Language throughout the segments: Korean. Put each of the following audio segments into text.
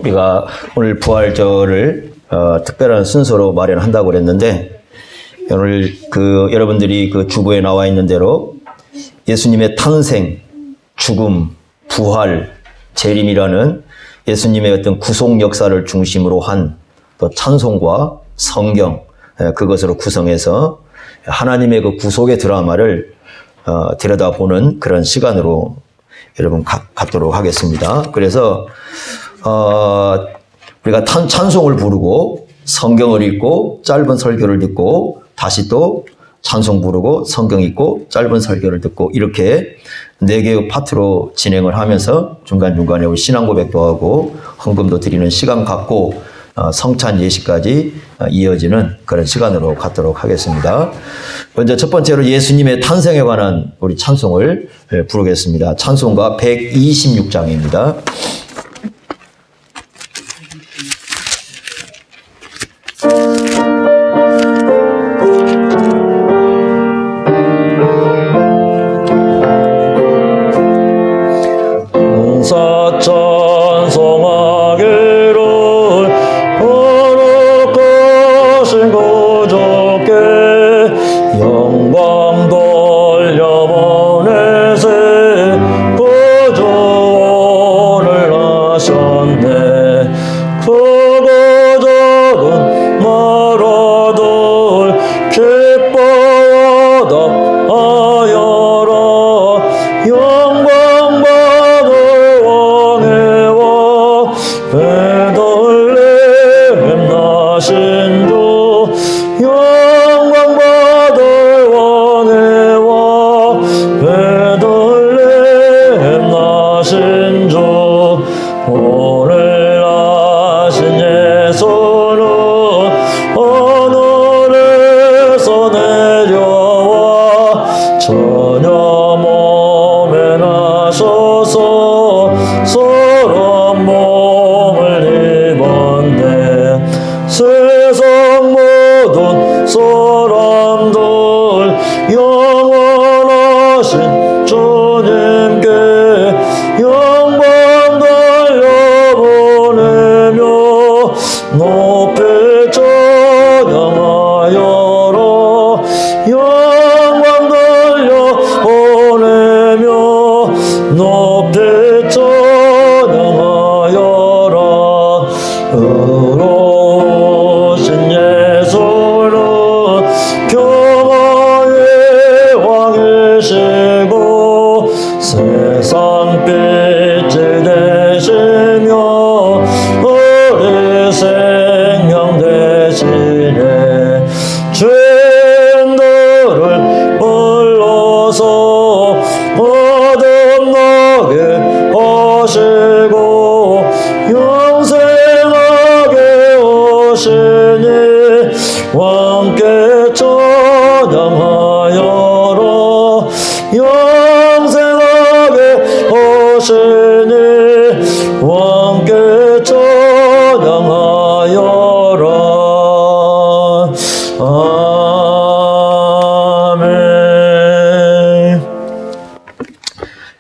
우리가 오늘 부활절을 특별한 순서로 마련한다고 그랬는데, 오늘 여러분들이 주보에 나와 있는 대로 예수님의 탄생, 죽음, 부활, 재림이라는 예수님의 어떤 구속 역사를 중심으로 한 또 찬송과 성경, 그것으로 구성해서 하나님의 구속의 드라마를 들여다보는 그런 시간으로 여러분 갖도록 하겠습니다. 그래서 우리가 찬송을 부르고 성경을 읽고 짧은 설교를 듣고 다시 또 찬송 부르고 성경 읽고 짧은 설교를 듣고 이렇게 4개의 파트로 진행을 하면서 중간중간에 우리 신앙 고백도 하고 헌금도 드리는 시간 갖고 성찬 예식까지 이어지는 그런 시간으로 갖도록 하겠습니다. 먼저 첫 번째로 예수님의 탄생에 관한 우리 찬송을 부르겠습니다. 찬송가 126장입니다.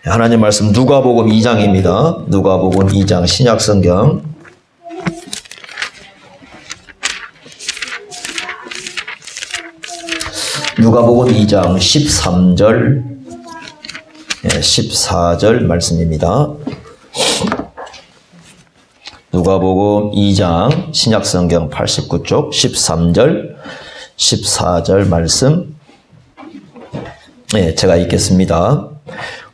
하나님 말씀 누가복음 2장입니다. 누가복음 2장 신약성경 누가복음 2장 13절 14절 말씀입니다. 누가복음 2장 신약성경 89쪽 13절 14절 말씀 제가 읽겠습니다.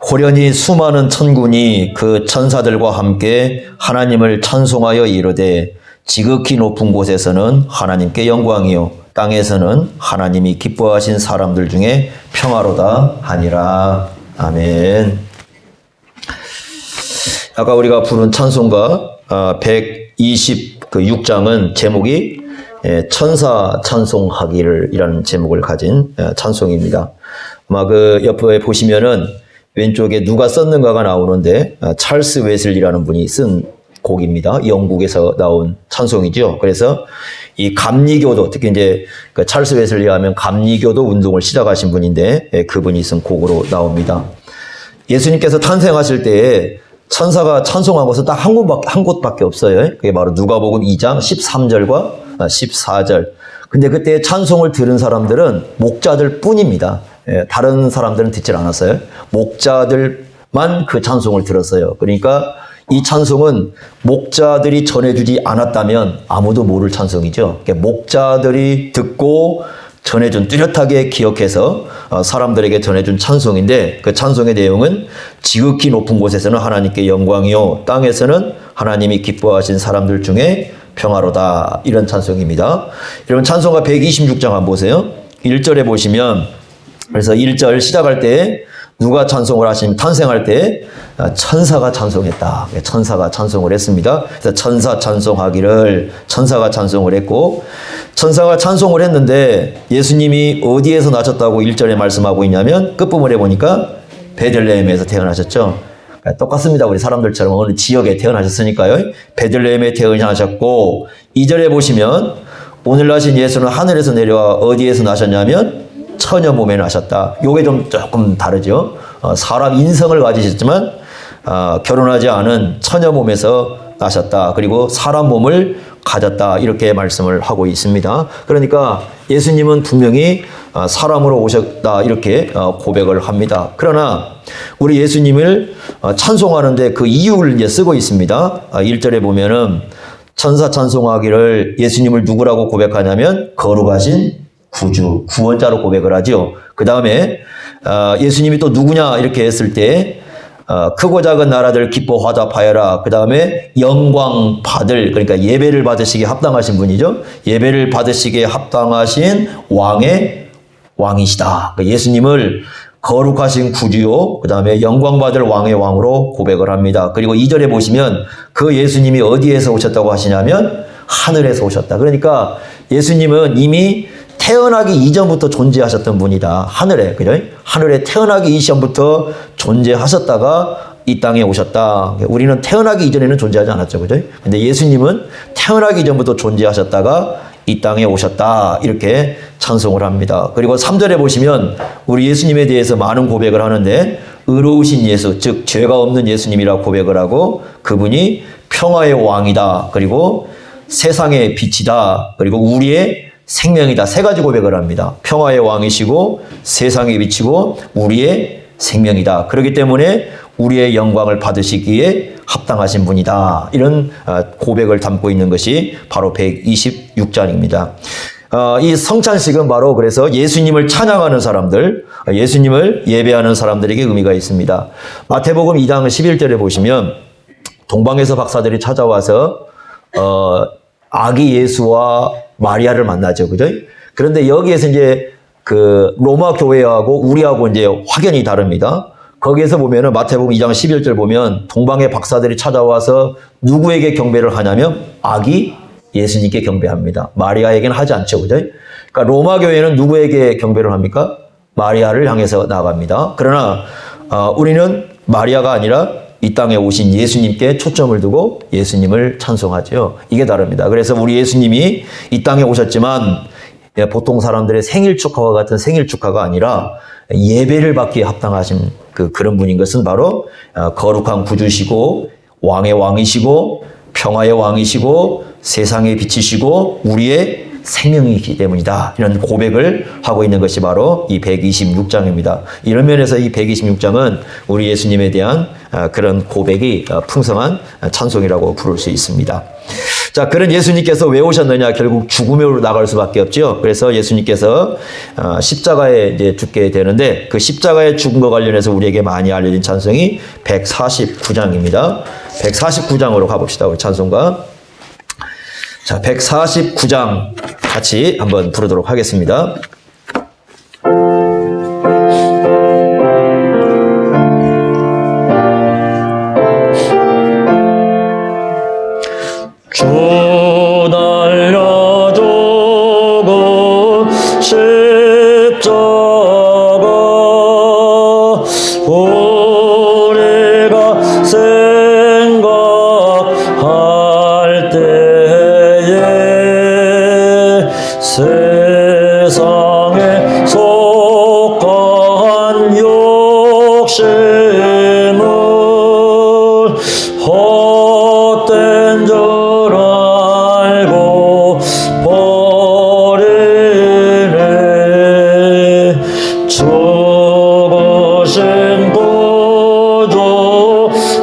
호련히 수많은 천군이 그 천사들과 함께 하나님을 찬송하여 이르되 지극히 높은 곳에서는 하나님께 영광이요 땅에서는 하나님이 기뻐하신 사람들 중에 평화로다 하니라. 아멘. 아까 우리가 부른 찬송가 126장은 제목이 천사 찬송하기를 이라는 제목을 가진 찬송입니다. 아마 옆에 보시면은 왼쪽에 누가 썼는가가 나오는데 찰스 웨슬리라는 분이 쓴 곡입니다. 영국에서 나온 찬송이죠. 그래서 이 감리교도 특히 이제 찰스 웨슬리 하면 감리교도 운동을 시작하신 분인데 그분이 쓴 곡으로 나옵니다. 예수님께서 탄생하실 때에 천사가 찬송한 것은 딱 한 곳밖에 없어요. 그게 바로 누가복음 2장 13절과 14절. 근데 그때 찬송을 들은 사람들은 목자들 뿐입니다. 다른 사람들은 듣질 않았어요. 목자들만 그 찬송을 들었어요. 그러니까 이 찬송은 목자들이 전해주지 않았다면 아무도 모를 찬송이죠. 목자들이 듣고 전해준, 뚜렷하게 기억해서 사람들에게 전해준 찬송인데, 그 찬송의 내용은 지극히 높은 곳에서는 하나님께 영광이요 땅에서는 하나님이 기뻐하신 사람들 중에 평화로다, 이런 찬송입니다. 여러분 찬송가 126장 한번 보세요. 1절에 보시면, 그래서 1절 시작할 때 누가 찬송을 하시면 탄생할 때 천사가 찬송했다. 천사가 찬송을 했습니다. 그래서 천사 찬송하기를, 천사가 찬송을 했고, 천사가 찬송을 했는데 예수님이 어디에서 나셨다고 1절에 말씀하고 있냐면 끝부분에 보니까 베들레헴에서 태어나셨죠. 똑같습니다. 우리 사람들처럼 어느 지역에 태어나셨으니까요. 베들레헴에 태어나셨고, 2절에 보시면 오늘 나신 예수는 하늘에서 내려와 어디에서 나셨냐면 처녀 몸에 나셨다. 요게 좀 조금 다르죠. 사람 인성을 가지셨지만 결혼하지 않은 처녀 몸에서 나셨다. 그리고 사람 몸을 가졌다. 이렇게 말씀을 하고 있습니다. 그러니까 예수님은 분명히 사람으로 오셨다. 이렇게 고백을 합니다. 그러나 우리 예수님을 찬송하는데 그 이유를 이제 쓰고 있습니다. 1절에 보면은 천사 찬송하기를 예수님을 누구라고 고백하냐면 거룩하신 구주, 구원자로 고백을 하죠. 그 다음에 예수님이 또 누구냐 이렇게 했을 때 크고 작은 나라들 기뻐 화답하여라. 그 다음에 영광 받을, 그러니까 예배를 받으시기에 합당하신 분이죠. 예배를 받으시기에 합당하신 왕의 왕이시다. 예수님을 거룩하신 구주요, 그 다음에 영광 받을 왕의 왕으로 고백을 합니다. 그리고 2절에 보시면 그 예수님이 어디에서 오셨다고 하시냐면 하늘에서 오셨다. 그러니까 예수님은 이미 태어나기 이전부터 존재하셨던 분이다. 하늘에, 그죠? 하늘에 태어나기 이전부터 존재하셨다가 이 땅에 오셨다. 우리는 태어나기 이전에는 존재하지 않았죠, 그죠? 근데 예수님은 태어나기 전부터 존재하셨다가 이 땅에 오셨다. 이렇게 찬송을 합니다. 그리고 3절에 보시면 우리 예수님에 대해서 많은 고백을 하는데, 의로우신 예수, 즉 죄가 없는 예수님이라고 고백을 하고, 그분이 평화의 왕이다. 그리고 세상의 빛이다. 그리고 우리의 생명이다. 세 가지 고백을 합니다. 평화의 왕이시고 세상에 비치고 우리의 생명이다. 그렇기 때문에 우리의 영광을 받으시기에 합당하신 분이다. 이런 고백을 담고 있는 것이 바로 126장입니다. 이 성찬식은 바로 그래서 예수님을 찬양하는 사람들, 예수님을 예배하는 사람들에게 의미가 있습니다. 마태복음 2장 11절에 보시면 동방에서 박사들이 찾아와서 아기 예수와 마리아를 만나죠. 그죠? 그런데 여기에서 이제 그 로마 교회하고 우리하고 이제 확연히 다릅니다. 거기에서 보면은 마태복음 2장 11절 보면 동방의 박사들이 찾아와서 누구에게 경배를 하냐면 아기 예수님께 경배합니다. 마리아에게는 하지 않죠. 그죠? 그러니까 로마 교회는 누구에게 경배를 합니까? 마리아를 향해서 나아갑니다. 그러나 우리는 마리아가 아니라 이 땅에 오신 예수님께 초점을 두고 예수님을 찬송하죠. 이게 다릅니다. 그래서 우리 예수님이 이 땅에 오셨지만 보통 사람들의 생일 축하와 같은 생일 축하가 아니라 예배를 받기에 합당하신 그런 분인 것은 바로 거룩한 구주시고 왕의 왕이시고 평화의 왕이시고 세상의 빛이시고 우리의 생명이기 때문이다. 이런 고백을 하고 있는 것이 바로 이 126장입니다. 이런 면에서 이 126장은 우리 예수님에 대한 그런 고백이 풍성한 찬송이라고 부를 수 있습니다. 자, 그런 예수님께서 왜 오셨느냐? 결국 죽음으로 나갈 수밖에 없죠. 그래서 예수님께서 십자가에 이제 죽게 되는데 그 십자가의 죽음과 관련해서 우리에게 많이 알려진 찬송이 149장입니다. 149장으로 가봅시다. 우리 찬송가. 자, 149장 같이 한번 부르도록 하겠습니다. 주 날려두고 십자가 우리가 생각할 때에 세상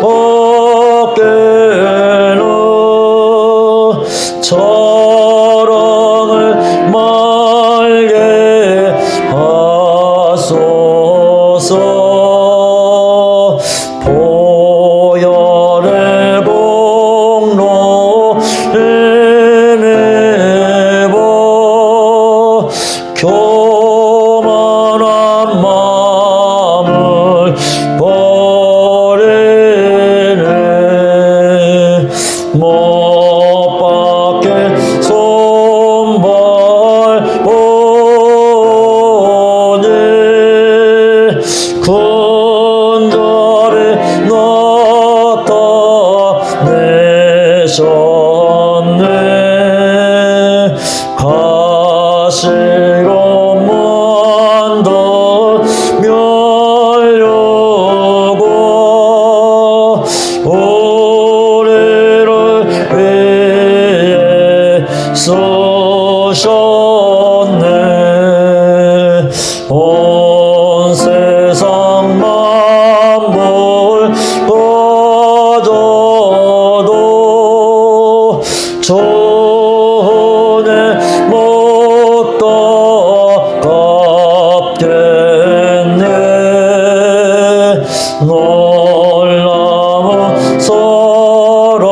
어깨는 저랑을 말게 하소서. 보혈의 공로 해내보 교만한 마음을 버리네. 못 박혀 손발 보니 군자를 나타내셨네. 가시로 만들려고 우리를 위해 쓰셨네. 온 세상 만물 빠져도 전에 못 갚겠네. 놀라운 사랑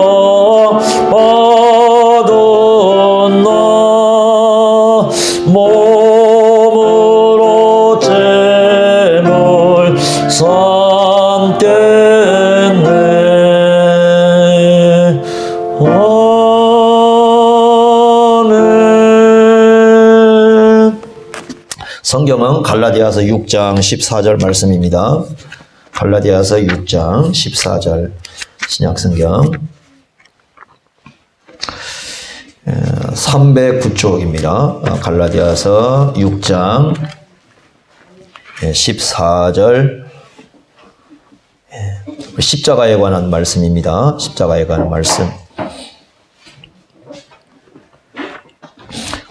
받은 나 몸으로 재물 삼겠네. 아멘. 성경은 갈라디아서 6장 14절 말씀입니다. 갈라디아서 6장 14절 신약성경 309쪽입니다. 갈라디아서 6장 14절 십자가에 관한 말씀입니다. 십자가에 관한 말씀.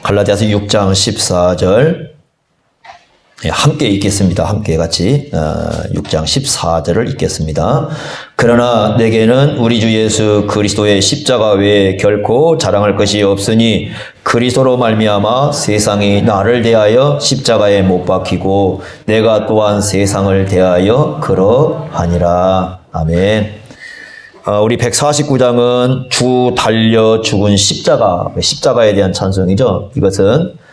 갈라디아서 6장 14절 함께 읽겠습니다. 함께 같이 6장 14절을 읽겠습니다. 그러나 내게는 우리 주 예수 그리스도의 십자가 외에 결코 자랑할 것이 없으니 그리스도로 말미암아 세상이 나를 대하여 십자가에 못 박히고 내가 또한 세상을 대하여 그러하니라. 아멘. 우리 149장은 주 달려 죽은 십자가에 대한 찬송이죠. 이것은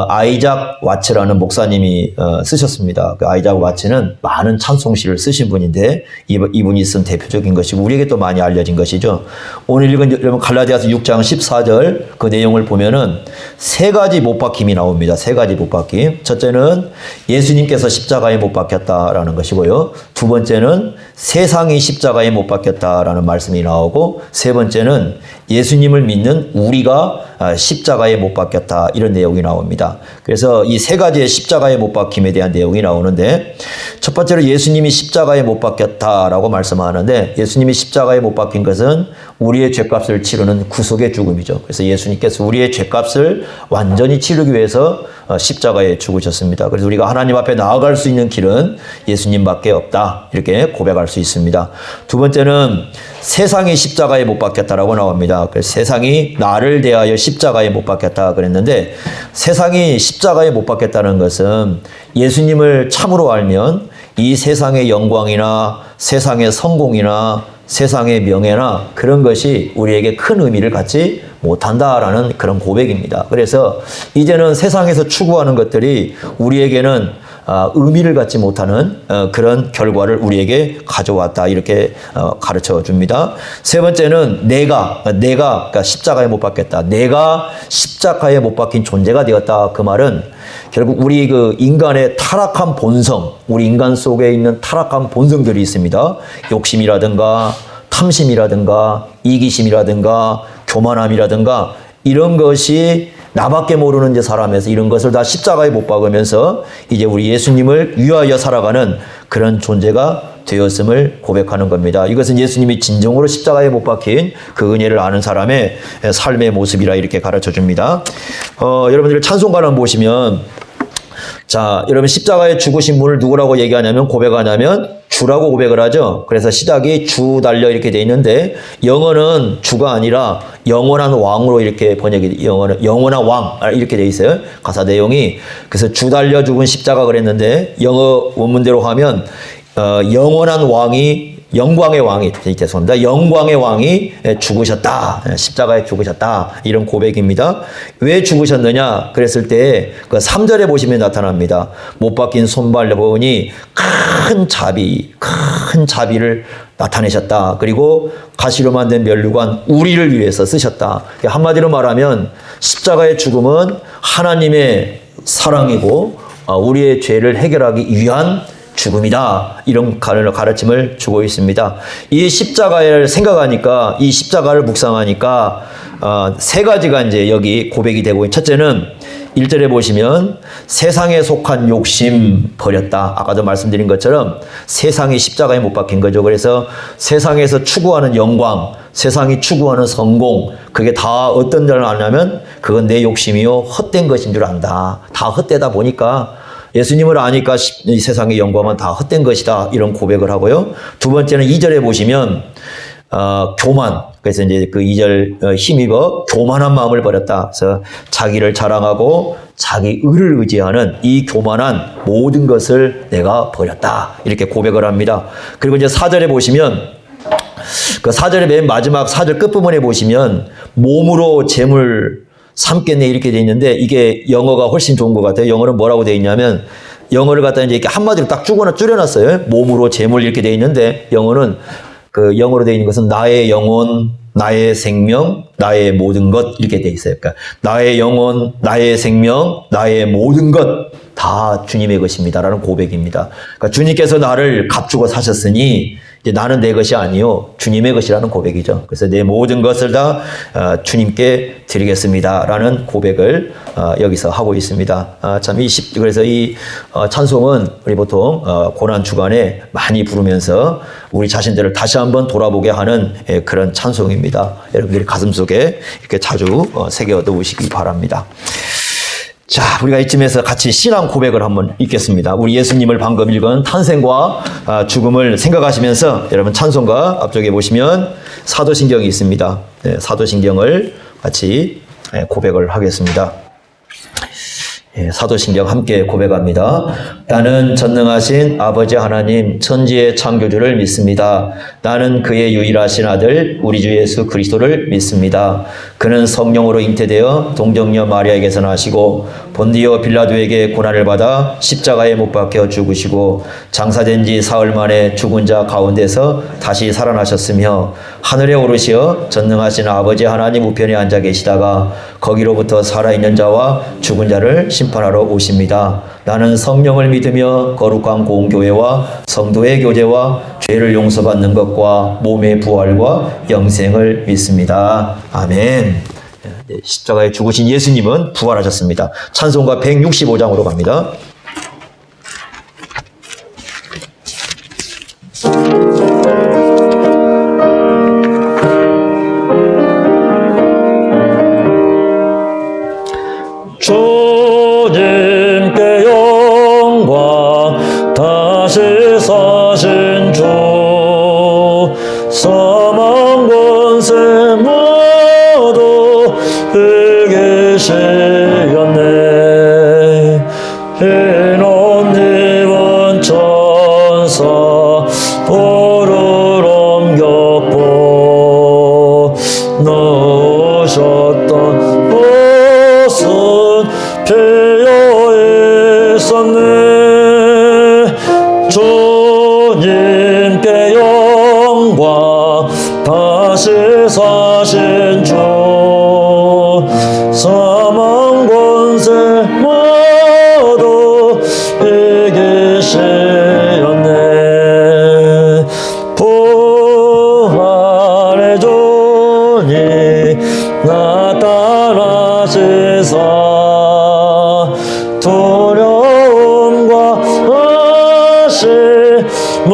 아이작 와츠라는 목사님이 쓰셨습니다. 그 아이작 와츠는 많은 찬송시를 쓰신 분인데 이분이 쓴 대표적인 것이고 우리에게 또 많이 알려진 것이죠. 오늘 읽은 여러분 갈라디아서 6장 14절 그 내용을 보면은 세 가지 못 박힘이 나옵니다. 세 가지 못 박힘. 첫째는 예수님께서 십자가에 못 박혔다라는 것이고요. 두 번째는 세상이 십자가에 못 박혔다라는 말씀이 나오고 세 번째는 예수님을 믿는 우리가 십자가에 못 박혔다 이런 내용이 나옵니다. 그래서 이 세 가지의 십자가에 못 박힘에 대한 내용이 나오는데 첫 번째로 예수님이 십자가에 못 박혔다라고 말씀하는데 예수님이 십자가에 못 박힌 것은 우리의 죄값을 치르는 구속의 죽음이죠. 그래서 예수님께서 우리의 죄값을 완전히 치르기 위해서 십자가에 죽으셨습니다. 그래서 우리가 하나님 앞에 나아갈 수 있는 길은 예수님밖에 없다 이렇게 고백할 수 있습니다. 두 번째는 세상이 십자가에 못 박혔다라고 나옵니다. 그래서 세상이 나를 대하여 십자가에 못 박혔다 그랬는데 세상이 십자가에 못 박혔다는 것은 예수님을 참으로 알면 이 세상의 영광이나 세상의 성공이나 세상의 명예나 그런 것이 우리에게 큰 의미를 갖지 못한다라는 그런 고백입니다. 그래서 이제는 세상에서 추구하는 것들이 우리에게는 의미를 갖지 못하는 그런 결과를 우리에게 가져왔다 이렇게 가르쳐 줍니다. 세 번째는 내가 그러니까 십자가에 못 박혔다. 내가 십자가에 못 박힌 존재가 되었다. 그 말은 결국 우리 그 인간의 타락한 본성, 우리 인간 속에 있는 타락한 본성들이 있습니다. 욕심이라든가 탐심이라든가 이기심이라든가 교만함이라든가 이런 것이 나밖에 모르는 이제 사람에서 이런 것을 다 십자가에 못 박으면서 이제 우리 예수님을 위하여 살아가는 그런 존재가 되었음을 고백하는 겁니다. 이것은 예수님이 진정으로 십자가에 못 박힌 그 은혜를 아는 사람의 삶의 모습이라 이렇게 가르쳐 줍니다. 여러분들 찬송가를 보시면 자, 여러분 십자가에 죽으신 분을 누구라고 얘기하냐면 고백하냐면 주라고 고백을 하죠. 그래서 시작이 주 달려 이렇게 돼 있는데 영어는 주가 아니라 영원한 왕으로 이렇게 번역이 영원한 왕 이렇게 돼 있어요. 가사 내용이. 그래서 주 달려 죽은 십자가 그랬는데 영어 원문대로 하면 영원한 왕이 영광의 왕이 죄송합니다. 영광의 왕이 죽으셨다. 십자가에 죽으셨다. 이런 고백입니다. 왜 죽으셨느냐? 그랬을 때 그 3절에 보시면 나타납니다. 못 박힌 손발 보니 큰 자비를 나타내셨다. 그리고 가시로 만든 면류관 우리를 위해서 쓰셨다. 한마디로 말하면 십자가의 죽음은 하나님의 사랑이고 우리의 죄를 해결하기 위한 죽음이다. 이런 가르침을 주고 있습니다. 이 십자가를 생각하니까, 이 십자가를 묵상하니까 세 가지가 이제 여기 고백이 되고 있는. 첫째는 1절에 보시면 세상에 속한 욕심 버렸다. 아까도 말씀드린 것처럼 세상이 십자가에 못 박힌 거죠. 그래서 세상에서 추구하는 영광, 세상이 추구하는 성공, 그게 다 어떤 줄 아냐면 그건 내 욕심이요 헛된 것인 줄 안다. 다 헛되다 보니까 예수님을 아니까 이 세상의 영광은 다 헛된 것이다. 이런 고백을 하고요. 두 번째는 2절에 보시면 교만. 그래서 이제 그 2절 힘입어 교만한 마음을 버렸다. 그래서 자기를 자랑하고 자기 의를 의지하는 이 교만한 모든 것을 내가 버렸다. 이렇게 고백을 합니다. 그리고 이제 4절에 보시면 그 4절의 맨 마지막 4절 끝부분에 보시면 몸으로 재물 삼겠네 이렇게 돼 있는데 이게 영어가 훨씬 좋은 것 같아요. 영어는 뭐라고 돼 있냐면 영어를 갖다 이제 이렇게 한마디로 딱 줄여놨어요. 몸으로 재물 이렇게 돼 있는데 영어는 그 영어로 돼 있는 것은 나의 영혼, 나의 생명, 나의 모든 것 이렇게 돼 있어요. 그러니까 나의 영혼, 나의 생명, 나의 모든 것 다 주님의 것입니다라는 고백입니다. 그러니까 주님께서 나를 값주고 사셨으니 이제 나는 내 것이 아니요 주님의 것이라는 고백이죠. 그래서 내 모든 것을 다 주님께 드리겠습니다라는 고백을 여기서 하고 있습니다. 참 그래서 이 찬송은 우리 보통 고난 주간에 많이 부르면서 우리 자신들을 다시 한번 돌아보게 하는 그런 찬송입니다. 여러분들이 가슴속에 이렇게 자주 새겨 놓으시기 바랍니다. 자, 우리가 이쯤에서 같이 신앙 고백을 한번 읽겠습니다. 우리 예수님을 방금 읽은 탄생과 죽음을 생각하시면서 여러분 찬송가 앞쪽에 보시면 사도신경이 있습니다. 네, 사도신경을 같이 고백을 하겠습니다. 사도신경 함께 고백합니다. 나는 전능하신 아버지 하나님 천지의 창조주를 믿습니다. 나는 그의 유일하신 아들 우리 주 예수 그리스도를 믿습니다. 그는 성령으로 잉태되어 동정녀 마리아에게서 나시고 본디오 빌라도에게 고난을 받아 십자가에 못 박혀 죽으시고 장사된 지 사흘 만에 죽은 자 가운데서 다시 살아나셨으며 하늘에 오르시어 전능하신 아버지 하나님 우편에 앉아 계시다가 거기로부터 살아있는 자와 죽은 자를 심판하러 오십니다. 나는 성령을 믿으며 거룩한 공교회와 성도의 교제와 죄를 용서받는 것과 몸의 부활과 영생을 믿습니다. 아멘. 십자가에 죽으신 예수님은 부활하셨습니다. 찬송가 165장으로 갑니다. 주님께 영광 다시 사신 주 사망 권세 모두 이기시었네. 흰옷 입은 천사 돌을 옮겼고 넣으셨던 옷은 피어 있었네. 주님께 영광 다시 사신 주 사망 권세 모두 이기시었네. 부활의 주님 나타나시사 두려움과 의심을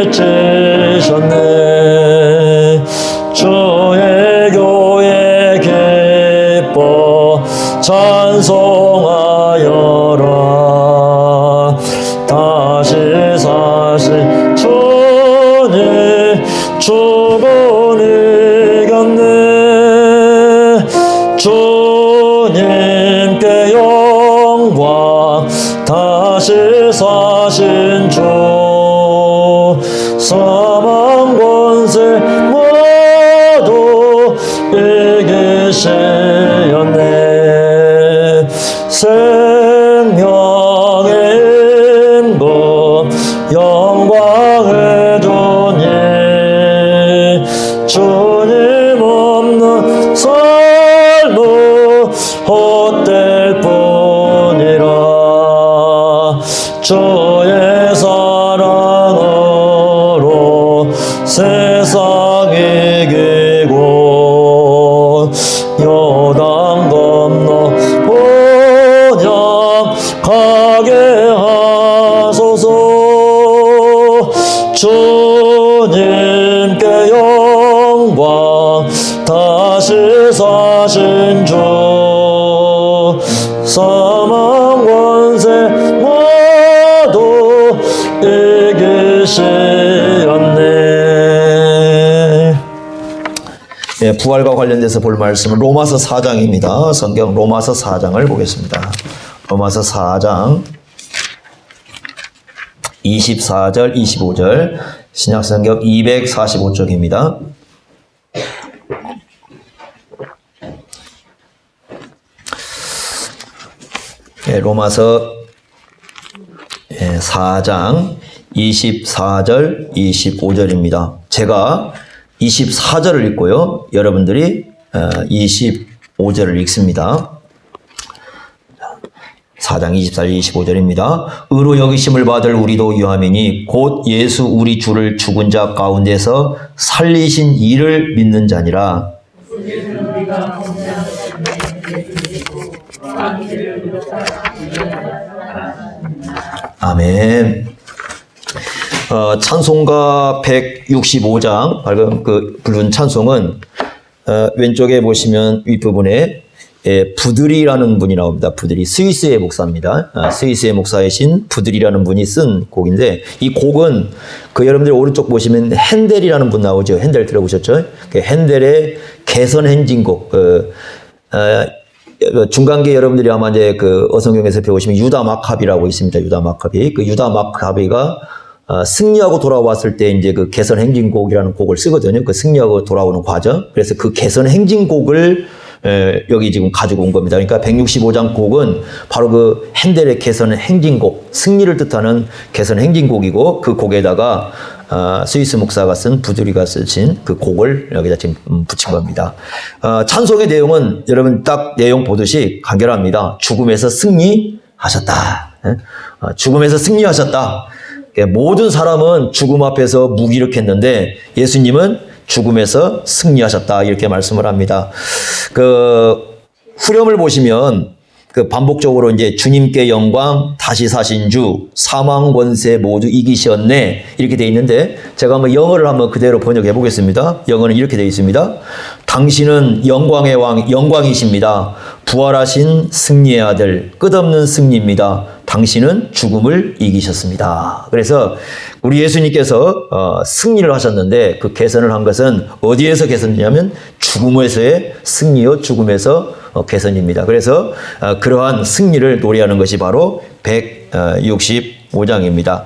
잊으셨네. 주의 교회 기뻐 찬송하여라. 다시 사신 죽은 이겼네. 주님께 영광 다시 사신 주 사망 권세 모두 이기시었네. 생명의 임금 영광의 주님 주님 없는 삶은 헛될 뿐이라. 주의 사랑으로 세상 이기고 요단 건너 번영하게 하소서. 주님께 영광 다시 사신 주 사망 권세 모두 이기시었네. 예, 부활과 관련돼서 볼 말씀은 로마서 4장입니다. 성경 로마서 4장을 보겠습니다. 로마서 4장 24절, 25절, 신약성경 245쪽입니다. 예, 로마서 4장 24절, 25절입니다. 제가 24절을 읽고요. 여러분들이 25절을 읽습니다. 4장 24절 25절입니다. 의로 여기심을 받을 우리도 유함이니 곧 예수 우리 주를 죽은 자 가운데서 살리신 이를 믿는 자니라. 아멘. 찬송가 165장 밝은 그 부른 찬송은 왼쪽에 보시면 윗부분에 부드리라는 분이 나옵니다. 부드리 스위스의 목사입니다. 스위스의 목사이신 부드리라는 분이 쓴 곡인데 이 곡은 그 여러분들 오른쪽 보시면 핸델이라는 분 나오죠. 핸델 들어보셨죠? 그 핸델의 개선 행진곡. 중간계 여러분들이 아마 이제 그 어성경에서 배우시면 유다 마카비라고 있습니다. 유다 마카비. 그 유다 마카비가 승리하고 돌아왔을 때 이제 그 개선 행진곡이라는 곡을 쓰거든요. 그 승리하고 돌아오는 과정. 그래서 그 개선 행진곡을 여기 지금 가지고 온 겁니다. 그러니까 165장 곡은 바로 그 핸델의 개선 행진곡, 승리를 뜻하는 개선 행진곡이고 그 곡에다가 스위스 목사가 쓴 부드리가 쓰신 그 곡을 여기다 지금 붙인 겁니다. 찬송의 내용은 여러분 딱 내용 보듯이 간결합니다. 죽음에서 승리하셨다. 죽음에서 승리하셨다. 모든 사람은 죽음 앞에서 무기력했는데 예수님은 죽음에서 승리하셨다 이렇게 말씀을 합니다. 그 후렴을 보시면 그 반복적으로 이제 주님께 영광 다시 사신 주 사망 권세 모두 이기셨네 이렇게 돼 있는데 제가 한번 영어를 한번 그대로 번역해 보겠습니다. 영어는 이렇게 돼 있습니다. 당신은 영광의 왕 영광이십니다. 부활하신 승리의 아들 끝없는 승리입니다. 당신은 죽음을 이기셨습니다. 그래서 우리 예수님께서 승리를 하셨는데 그 개선을 한 것은 어디에서 개선이냐면 죽음에서의 승리요 죽음에서 개선입니다. 그래서 그러한 승리를 노래하는 것이 바로 165장입니다.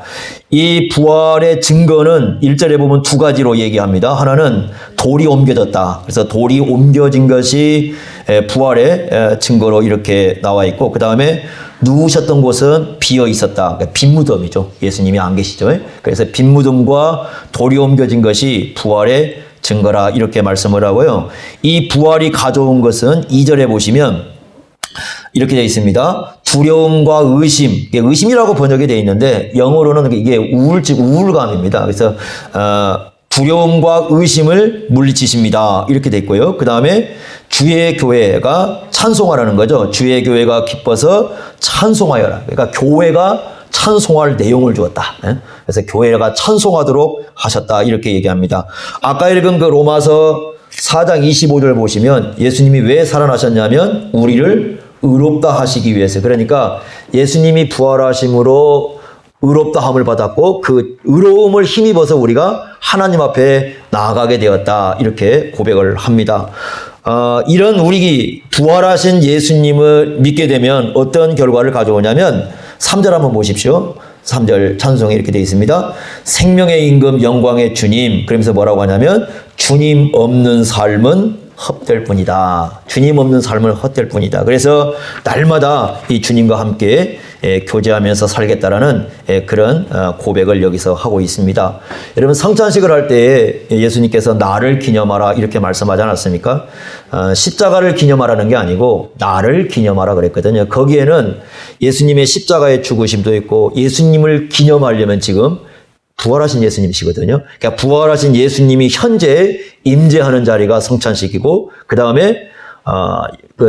이 부활의 증거는 1절에 보면 두 가지로 얘기합니다. 하나는 돌이 옮겨졌다. 그래서 돌이 옮겨진 것이 부활의 증거로 이렇게 나와 있고 그 다음에 누우셨던 곳은 비어 있었다. 그러니까 빈 무덤이죠. 예수님이 안 계시죠. 그래서 빈 무덤과 돌이 옮겨진 것이 부활의 증거라 이렇게 말씀을 하고요. 이 부활이 가져온 것은 2절에 보시면 이렇게 되어 있습니다. 두려움과 의심, 이게 의심이라고 번역이 되어 있는데 영어로는 이게 우울감입니다. 그래서 두려움과 의심을 물리치십니다. 이렇게 되어 있고요. 그 다음에 주의 교회가 찬송하라는 거죠. 주의 교회가 기뻐서 찬송하여라. 그러니까 교회가 찬송할 내용을 주었다. 그래서 교회가 찬송하도록 하셨다. 이렇게 얘기합니다. 아까 읽은 그 로마서 4장 25절 보시면 예수님이 왜 살아나셨냐면 우리를 의롭다 하시기 위해서. 그러니까 예수님이 부활하심으로 의롭다함을 받았고 그 의로움을 힘입어서 우리가 하나님 앞에 나아가게 되었다. 이렇게 고백을 합니다. 이런 우리 부활하신 예수님을 믿게 되면 어떤 결과를 가져오냐면 3절 한번 보십시오. 3절 찬송에 이렇게 되어 있습니다. 생명의 임금 영광의 주님. 그러면서 뭐라고 하냐면 주님 없는 삶은 헛될 뿐이다. 주님 없는 삶은 헛될 뿐이다. 그래서 날마다 이 주님과 함께 교제하면서 살겠다라는 그런 고백을 여기서 하고 있습니다. 여러분 성찬식을 할 때 예수님께서 나를 기념하라 이렇게 말씀하지 않았습니까? 십자가를 기념하라는 게 아니고 나를 기념하라 그랬거든요. 거기에는 예수님의 십자가의 죽으심도 있고 예수님을 기념하려면 지금 부활하신 예수님이시거든요. 그러니까 부활하신 예수님이 현재 임재하는 자리가 성찬식이고 그 다음에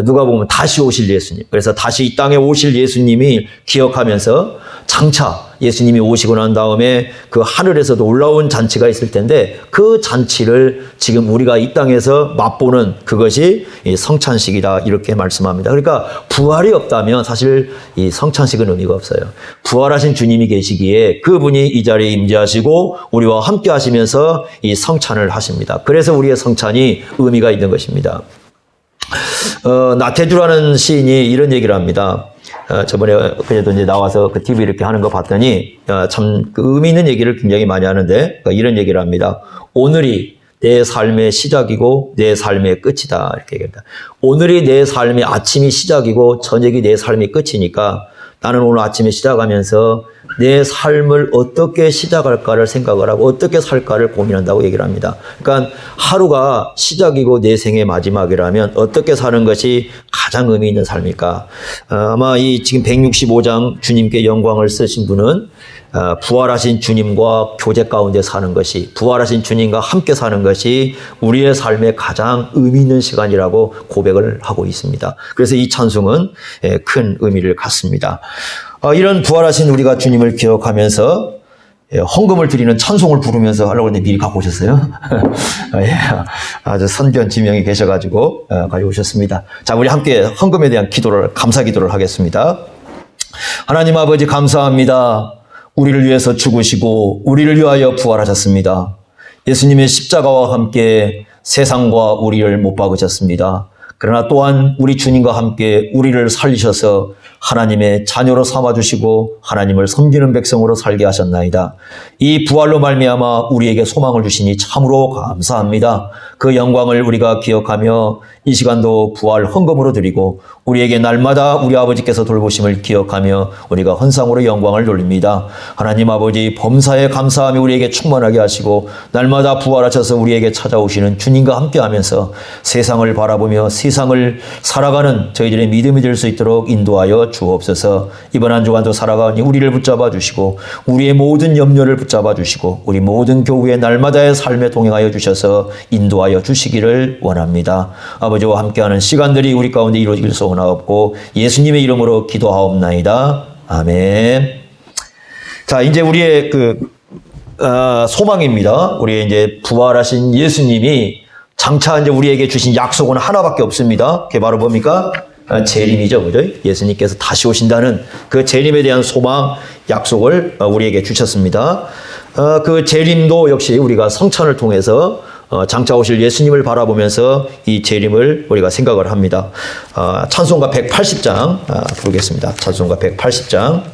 누가 보면 다시 오실 예수님. 그래서 다시 이 땅에 오실 예수님이 기억하면서 장차 예수님이 오시고 난 다음에 그 하늘에서도 올라온 잔치가 있을 텐데 그 잔치를 지금 우리가 이 땅에서 맛보는 그것이 이 성찬식이다 이렇게 말씀합니다. 그러니까 부활이 없다면 사실 이 성찬식은 의미가 없어요. 부활하신 주님이 계시기에 그분이 이 자리에 임재하시고 우리와 함께 하시면서 이 성찬을 하십니다. 그래서 우리의 성찬이 의미가 있는 것입니다. 나태주라는 시인이 이런 얘기를 합니다. 저번에 그래도 이제 나와서 그 TV 이렇게 하는 거 봤더니 참 그 의미 있는 얘기를 굉장히 많이 하는데 이런 얘기를 합니다. 오늘이 내 삶의 시작이고 내 삶의 끝이다 이렇게 얘기합니다. 오늘이 내 삶의 아침이 시작이고 저녁이 내 삶의 끝이니까 나는 오늘 아침에 시작하면서 내 삶을 어떻게 시작할까를 생각을 하고 어떻게 살까를 고민한다고 얘기를 합니다. 그러니까 하루가 시작이고 내 생의 마지막이라면 어떻게 사는 것이 가장 의미 있는 삶일까? 아마 이 지금 165장 주님께 영광을 쓰신 분은 부활하신 주님과 교제 가운데 사는 것이 부활하신 주님과 함께 사는 것이 우리의 삶에 가장 의미 있는 시간이라고 고백을 하고 있습니다. 그래서 이 찬송은 큰 의미를 갖습니다. 이런 부활하신 우리가 주님을 기억하면서 헌금을 드리는 찬송을 부르면서 하려고 했는데 미리 갖고 오셨어요. 예, 아주 선견 지명이 계셔가지고 가져오셨습니다. 자, 우리 함께 헌금에 대한 기도를 감사 기도를 하겠습니다. 하나님 아버지 감사합니다. 우리를 위해서 죽으시고 우리를 위하여 부활하셨습니다. 예수님의 십자가와 함께 세상과 우리를 못 박으셨습니다. 그러나 또한 우리 주님과 함께 우리를 살리셔서 하나님의 자녀로 삼아주시고 하나님을 섬기는 백성으로 살게 하셨나이다. 이 부활로 말미암아 우리에게 소망을 주시니 참으로 감사합니다. 그 영광을 우리가 기억하며 이 시간도 부활 헌금으로 드리고 우리에게 날마다 우리 아버지께서 돌보심을 기억하며 우리가 헌상으로 영광을 돌립니다. 하나님 아버지 범사에 감사함이 우리에게 충만하게 하시고 날마다 부활하셔서 우리에게 찾아오시는 주님과 함께하면서 세상을 바라보며 세상을 살아가는 저희들의 믿음이 될 수 있도록 인도하여 주옵소서. 이번 한 주간도 살아가니 우리를 붙잡아 주시고 우리의 모든 염려를 붙잡아 주시고 우리 모든 교회의 날마다의 삶에 동행하여 주셔서 인도하여 주시기를 원합니다. 아버지와 함께하는 시간들이 우리 가운데 이루어질 수 없고 예수님의 이름으로 기도하옵나이다. 아멘. 자, 이제 우리의 소망입니다. 우리의 이제 부활하신 예수님이 장차 이제 우리에게 주신 약속은 하나밖에 없습니다. 그게 바로 뭡니까? 재림이죠, 그죠? 예수님께서 다시 오신다는 그 재림에 대한 소망, 약속을 우리에게 주셨습니다. 그 재림도 역시 우리가 성찬을 통해서 장차 오실 예수님을 바라보면서 이 재림을 우리가 생각을 합니다. 찬송가 180장 부르겠습니다. 찬송가 180장.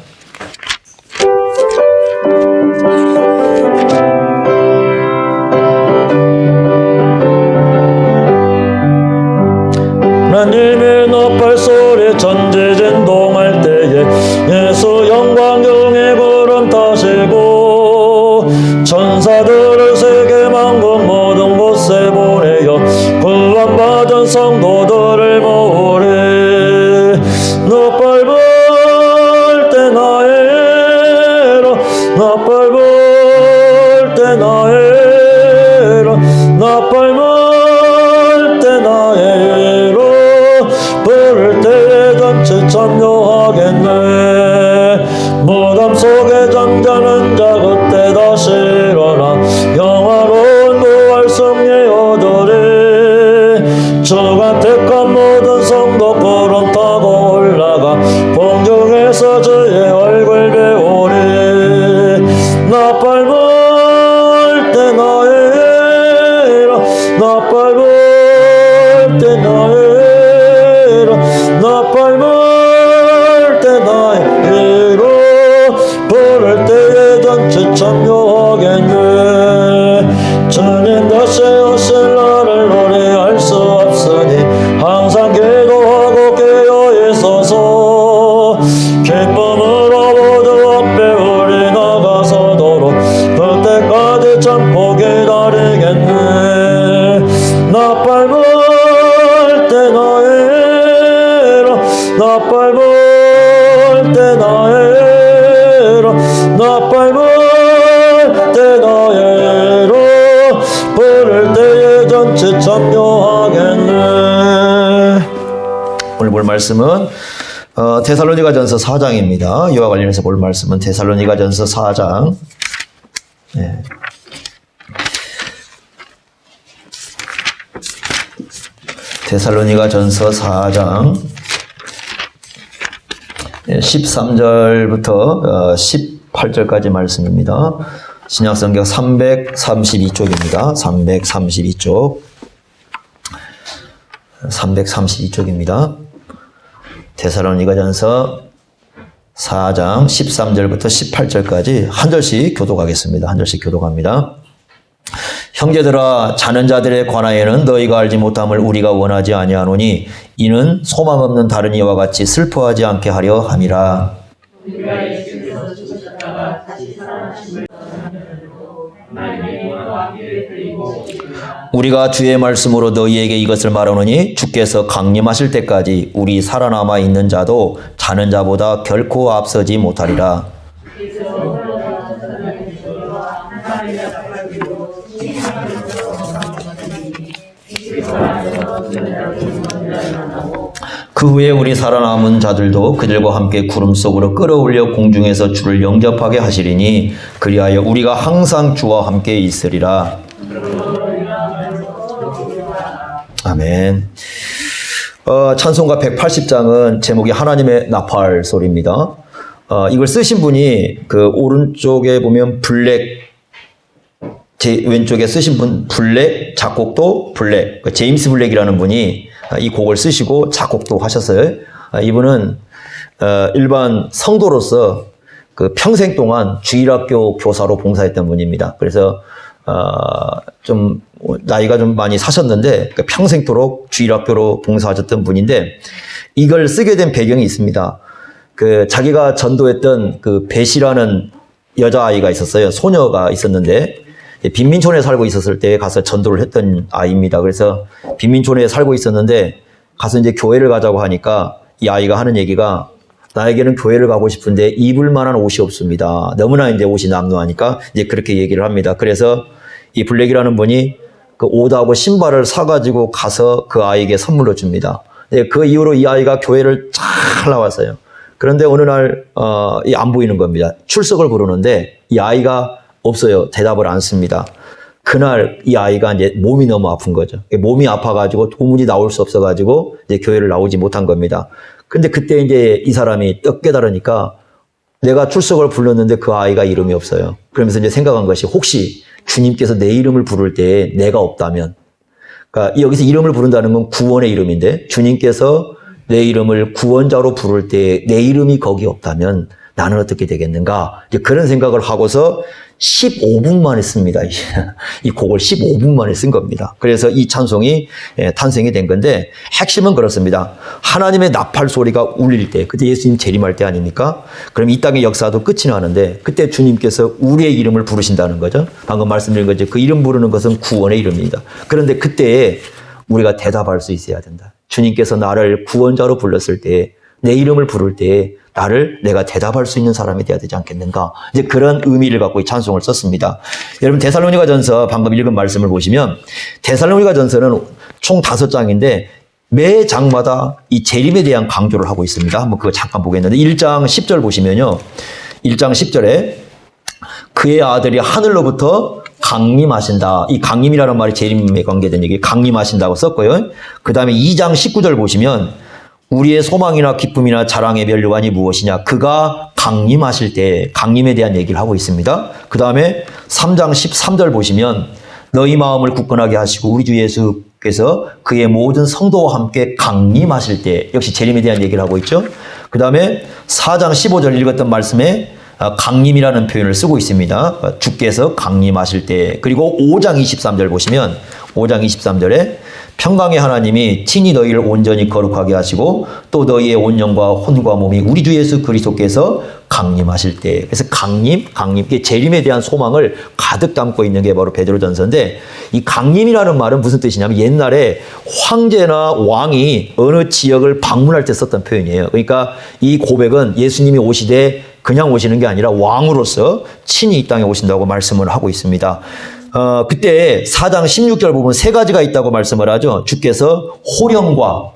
하나님의 나팔소리 전지진동할 때에 예수 영광 중에 구름 타시고 천사들을 세계 만국 모든 곳에 보내어 구원받은 성도들을 모으리. 나팔 불 때 나에라 나팔 불 때 나에라 나팔 불 때 나에라 부를 때 전체 참여하겠네. 무덤 속에 잠자는 자 그때 다시 일어나 영화로운 부활 승리 얻으리. 주가 택한 모든 성도 구름 타고 올라가 공중에서 주의 얼굴 배우리. 나팔 불 때 나에라 나팔 불 때 나의 나팔 불 때 나의 부를 때에 잔치 참여하겠네. 주님 다시 오실 날을 노래할 수 없으니 항상 기도하고 깨어 있어서 기쁨으로 모두 앞에 우리 나가서도록 그때까지 참고 기다리겠네. 나팔 불 때 나의 나팔 불 때 나의 나팔 불 때 나의 부를 때에 잔치 참여하겠네. 오늘 볼 말씀은 데살로니가전서 4장입니다. 이와 관련해서 볼 말씀은 데살로니가전서 4장. 네. 데살로니가전서 4장 13절부터 18절까지 말씀입니다. 신약성경 332쪽입니다. 332쪽. 332쪽입니다. 데살로니가전서 4장 13절부터 18절까지 한 절씩 교독하겠습니다. 한 절씩 교독합니다. 형제들아, 자는 자들에 관하여는 너희가 알지 못함을 우리가 원하지 아니하노니 이는 소망 없는 다른 이와 같이 슬퍼하지 않게 하려 함이라. 우리가 예수께서 죽으셨다가 다시 살아나심을 전하면서도 하나님의 영광과 함께 드리고 우리가 주의 말씀으로 너희에게 이것을 말하노니 주께서 강림하실 때까지 우리 살아남아 있는 자도 자는 자보다 결코 앞서지 못하리라. 그 후에 우리 살아남은 자들도 그들과 함께 구름 속으로 끌어올려 공중에서 주를 영접하게 하시리니 그리하여 우리가 항상 주와 함께 있으리라. 아멘. 찬송가 180장은 제목이 하나님의 나팔 소리입니다. 이걸 쓰신 분이 그 오른쪽에 보면 블랙, 제 왼쪽에 쓰신 분 블랙, 작곡도 블랙, 제임스 블랙이라는 분이 이 곡을 쓰시고 작곡도 하셨어요. 이분은 일반 성도로서 그 평생 동안 주일학교 교사로 봉사했던 분입니다. 그래서 좀 나이가 좀 많이 사셨는데 평생토록 주일학교로 봉사하셨던 분인데 이걸 쓰게 된 배경이 있습니다. 그 자기가 전도했던 그 배시라는 여자아이가 있었어요. 소녀가 있었는데 빈민촌에 살고 있었을 때 가서 전도를 했던 아이입니다. 그래서 빈민촌에 살고 있었는데 가서 이제 교회를 가자고 하니까 이 아이가 하는 얘기가 나에게는 교회를 가고 싶은데 입을 만한 옷이 없습니다. 너무나 이제 옷이 남루하니까 이제 그렇게 얘기를 합니다. 그래서 이 블랙이라는 분이 그 옷하고 신발을 사가지고 가서 그 아이에게 선물로 줍니다. 그 이후로 이 아이가 교회를 잘 나왔어요. 그런데 어느 날 안 보이는 겁니다. 출석을 부르는데 이 아이가 없어요. 대답을 안 씁니다. 그날 이 아이가 이제 몸이 너무 아픈 거죠. 몸이 아파가지고 도무지 나올 수 없어가지고 이제 교회를 나오지 못한 겁니다. 근데 그때 이제 이 사람이 떡 깨달으니까 내가 출석을 불렀는데 그 아이가 이름이 없어요. 그러면서 이제 생각한 것이 혹시 주님께서 내 이름을 부를 때 내가 없다면, 그러니까 여기서 이름을 부른다는 건 구원의 이름인데 주님께서 내 이름을 구원자로 부를 때 내 이름이 거기 없다면 나는 어떻게 되겠는가? 이제 그런 생각을 하고서 15분 만에 씁니다. 이 곡을 15분 만에 쓴 겁니다. 그래서 이 찬송이 탄생이 된 건데 핵심은 그렇습니다. 하나님의 나팔 소리가 울릴 때, 그때 예수님 재림할 때 아닙니까? 그럼 이 땅의 역사도 끝이 나는데 그때 주님께서 우리의 이름을 부르신다는 거죠. 방금 말씀드린 거죠. 그 이름 부르는 것은 구원의 이름입니다. 그런데 그때에 우리가 대답할 수 있어야 된다. 주님께서 나를 구원자로 불렀을 때, 내 이름을 부를 때 내가 대답할 수 있는 사람이 되어야 되지 않겠는가. 이제 그런 의미를 갖고 이 찬송을 썼습니다. 여러분 데살로니가전서 방금 읽은 말씀을 보시면 데살로니가전서는 총 5장인데 매 장마다 이 재림에 대한 강조를 하고 있습니다. 한번 그거 잠깐 보겠는데 1장 10절 보시면요. 1장 10절에 그의 아들이 하늘로부터 강림하신다. 이 강림이라는 말이 재림에 관계된 얘기, 강림하신다고 썼고요. 그 다음에 2장 19절 보시면 우리의 소망이나 기쁨이나 자랑의 면류관이 무엇이냐? 그가 강림하실 때 강림에 대한 얘기를 하고 있습니다. 그 다음에 3장 13절 보시면 너희 마음을 굳건하게 하시고 우리 주 예수께서 그의 모든 성도와 함께 강림하실 때, 역시 재림에 대한 얘기를 하고 있죠. 그 다음에 4장 15절 읽었던 말씀에 강림이라는 표현을 쓰고 있습니다. 주께서 강림하실 때. 그리고 5장 23절 보시면 5장 23절에 평강의 하나님이 친히 너희를 온전히 거룩하게 하시고 또 너희의 온 영과 혼과 몸이 우리 주 예수 그리스도께서 강림하실 때. 그래서 강림, 이게 재림에 대한 소망을 가득 담고 있는 게 바로 베드로전서인데, 이 강림이라는 말은 무슨 뜻이냐면 옛날에 황제나 왕이 어느 지역을 방문할 때 썼던 표현이에요. 그러니까 이 고백은 예수님이 오시되 그냥 오시는 게 아니라 왕으로서 친히 이 땅에 오신다고 말씀을 하고 있습니다. 그때 4장 16절 보면 세 가지가 있다고 말씀을 하죠. 주께서 호령과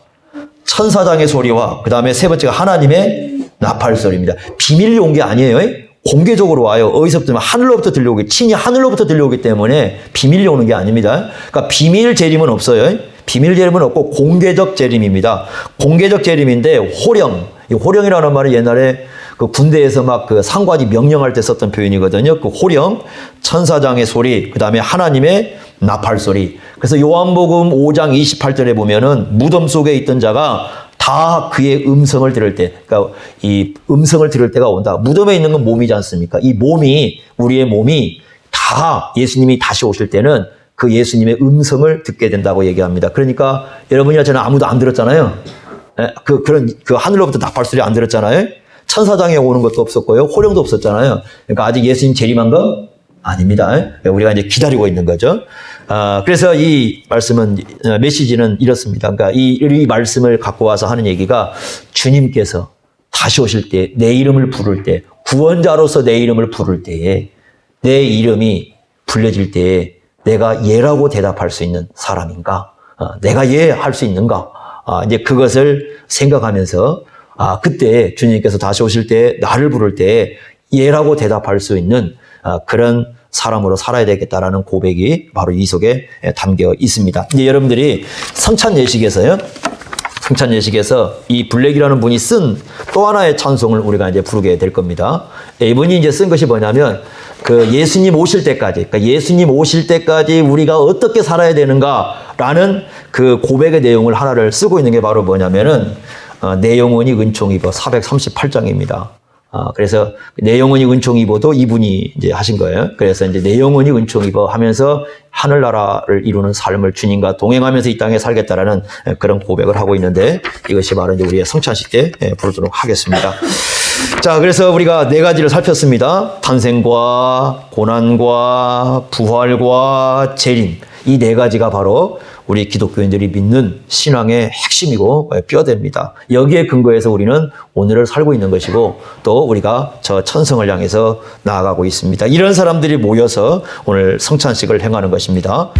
천사장의 소리와 그 다음에 세 번째가 하나님의 나팔 소리입니다. 비밀로 온 게 아니에요. 공개적으로 와요. 어디서부터 하늘로부터 들려오기, 친히 하늘로부터 들려오기 때문에 비밀로 오는 게 아닙니다. 그러니까 비밀 재림은 없어요. 비밀 재림은 없고 공개적 재림입니다. 공개적 재림인데 호령, 이 호령이라는 말은 옛날에 그 군대에서 막 그 상관이 명령할 때 썼던 표현이거든요. 그 호령, 천사장의 소리, 그 다음에 하나님의 나팔 소리. 그래서 요한복음 5장 28절에 보면은 무덤 속에 있던 자가 다 그의 음성을 들을 때, 그러니까 이 음성을 들을 때가 온다. 무덤에 있는 건 몸이지 않습니까? 이 몸이, 우리의 몸이 다 예수님이 다시 오실 때는 그 예수님의 음성을 듣게 된다고 얘기합니다. 그러니까 여러분이나 저는 아무도 안 들었잖아요. 그 하늘로부터 나팔 소리 안 들었잖아요. 천사장에 오는 것도 없었고요. 호령도 없었잖아요. 그러니까 아직 예수님 재림한 건 아닙니다. 우리가 이제 기다리고 있는 거죠. 그래서 이 말씀은, 메시지는 이렇습니다. 그러니까 이 말씀을 갖고 와서 하는 얘기가 주님께서 다시 오실 때, 내 이름을 부를 때, 구원자로서 내 이름을 부를 때에 내 이름이 불려질 때에 내가 예라고 대답할 수 있는 사람인가? 내가 예 할 수 있는가? 이제 그것을 생각하면서 그때 주님께서 다시 오실 때 나를 부를 때 예라고 대답할 수 있는 그런 사람으로 살아야 되겠다라는 고백이 바로 이 속에 담겨 있습니다. 이제 여러분들이 성찬 예식에서요. 성찬 예식에서 이 블랙이라는 분이 쓴 또 하나의 찬송을 우리가 이제 부르게 될 겁니다. 이분이 이제 쓴 것이 뭐냐면 그 예수님 오실 때까지, 그러니까 예수님 오실 때까지 우리가 어떻게 살아야 되는가라는 그 고백의 내용을 하나를 쓰고 있는 게 바로 뭐냐면은 내 영혼이 은총 입어 438장입니다. 그래서 내 영혼이 은총 입어도 이분이 이제 하신 거예요. 그래서 이제 내 영혼이 은총 입어 하면서 하늘나라를 이루는 삶을 주님과 동행하면서 이 땅에 살겠다라는 그런 고백을 하고 있는데, 이것이 바로 이제 우리의 성찬식 때 부르도록 하겠습니다. 자, 그래서 우리가 네 가지를 살폈습니다. 탄생과 고난과 부활과 재림. 이 네 가지가 바로 우리 기독교인들이 믿는 신앙의 핵심이고 뼈대입니다. 여기에 근거해서 우리는 오늘을 살고 있는 것이고 또 우리가 저 천성을 향해서 나아가고 있습니다. 이런 사람들이 모여서 오늘 성찬식을 행하는 것입니다.